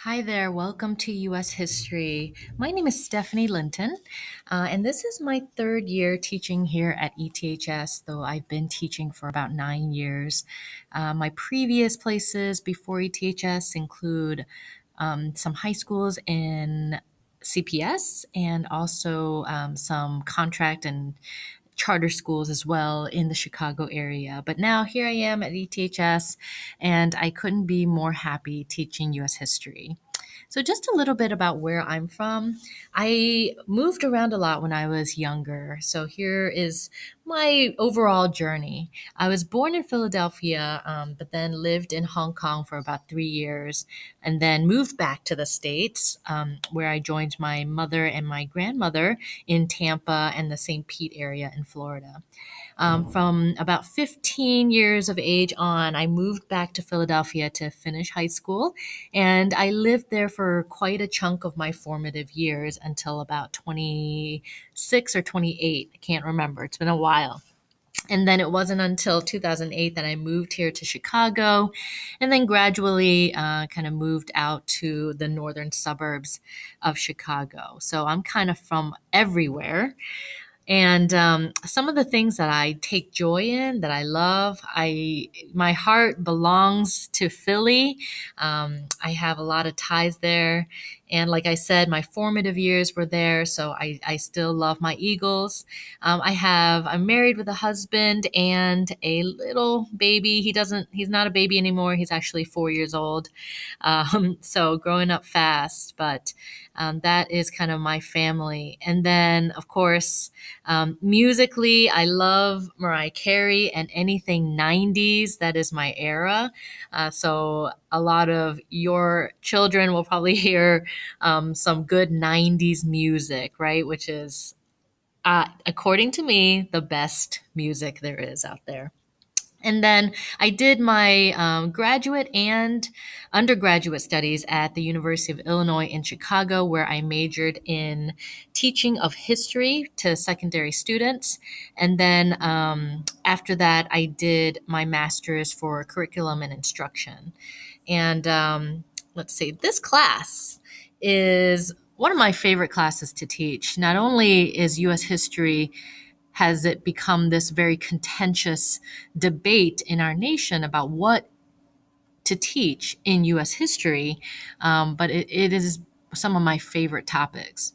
Hi there, welcome to U.S. History. My name is Stephanie Linton, and this is my third year teaching here at ETHS, though I've been teaching for about 9 years. My previous places before ETHS include some high schools in CPS and also some contract and charter schools as well in the Chicago area. But now here I am at ETHS, and I couldn't be more happy teaching U.S. history. So, just a little bit about where I'm from. I moved around a lot when I was younger. So, here is my overall journey. I was born in Philadelphia, but then lived in Hong Kong for about 3 years, and then moved back to the States, where I joined my mother and my grandmother in Tampa and the St. Pete area in Florida. From about 15 years of age on, I moved back to Philadelphia to finish high school, and I lived there for quite a chunk of my formative years until about 26 or 28. I can't remember. It's been a while. And then it wasn't until 2008 that I moved here to Chicago and then gradually kind of moved out to the northern suburbs of Chicago. So I'm kind of from everywhere. And some of the things that I take joy in, that I love, my heart belongs to Philly. I have a lot of ties there. And like I said, my formative years were there, so I still love my Eagles. I'm married with a husband and a little baby. He's not a baby anymore. He's actually 4 years old. So growing up fast, but that is kind of my family. And then, of course, musically, I love Mariah Carey and anything 90s. That is my era. So a lot of your children will probably hear some good 90s music, right? Which is, according to me, the best music there is out there. And then I did my graduate and undergraduate studies at the University of Illinois in Chicago, where I majored in teaching of history to secondary students. And then after that, I did my master's for curriculum and instruction. And let's see, this class is one of my favorite classes to teach. Not only is U.S. history has it become this very contentious debate in our nation about what to teach in U.S. history, but it is some of my favorite topics.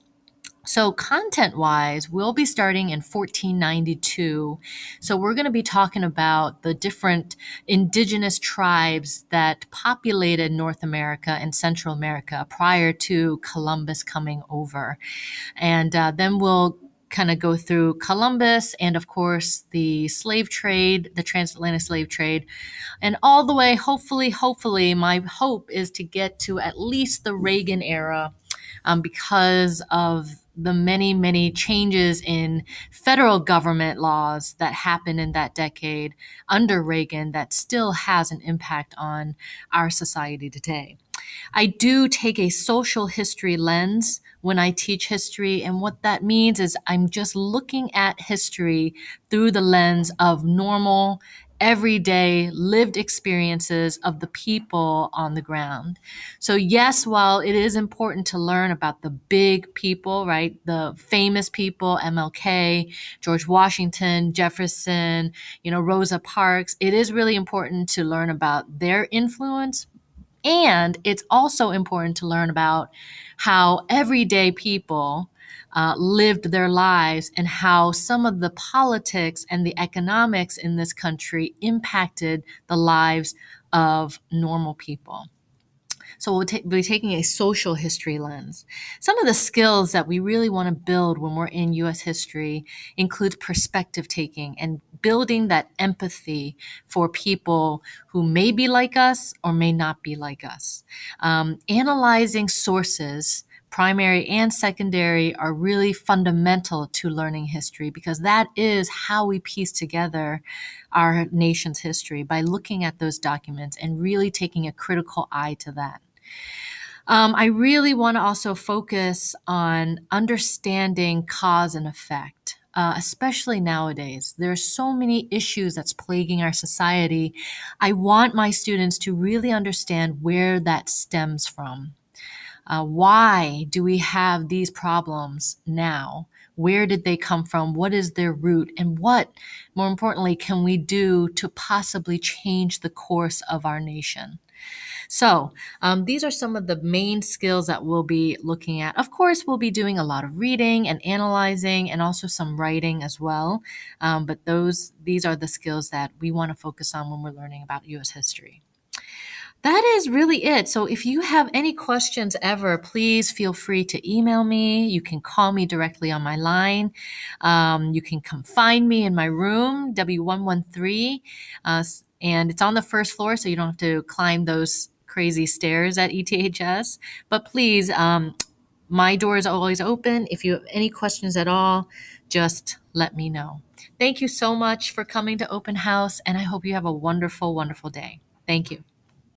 So content-wise, we'll be starting in 1492. So we're going to be talking about the different indigenous tribes that populated North America and Central America prior to Columbus coming over. And then we'll kind of go through Columbus and, of course, the slave trade, the transatlantic slave trade, and all the way, hopefully, my hope is to get to at least the Reagan era, because of the many changes in federal government laws that happened in that decade under Reagan that still has an impact on our society today. I do take a social history lens when I teach history, and what that means is I'm just looking at history through the lens of normal, everyday lived experiences of the people on the ground. So yes, while it is important to learn about the big people, right, the famous people, MLK, George Washington, Jefferson, Rosa Parks, it is really important to learn about their influence. And it's also important to learn about how everyday people lived their lives and how some of the politics and the economics in this country impacted the lives of normal people. So we'll be taking a social history lens. Some of the skills that we really want to build when we're in U.S. history includes perspective taking and building that empathy for people who may be like us or may not be like us. Analyzing sources, primary and secondary, are really fundamental to learning history because that is how we piece together our nation's history, by looking at those documents and really taking a critical eye to that. I really want to also focus on understanding cause and effect, especially nowadays. There are so many issues that's plaguing our society. I want my students to really understand where that stems from. Why do we have these problems now? Where did they come from? What is their root? And what, more importantly, can we do to possibly change the course of our nation? So, these are some of the main skills that we'll be looking at. Of course, we'll be doing a lot of reading and analyzing and also some writing as well. But these are the skills that we want to focus on when we're learning about U.S. history. That is really it. So if you have any questions ever, please feel free to email me. You can call me directly on my line. You can come find me in my room, W113, and it's on the first floor, so you don't have to climb those crazy stairs at ETHS. But please, my door is always open. If you have any questions at all, just let me know. Thank you so much for coming to Open House, and I hope you have a wonderful, wonderful day. Thank you.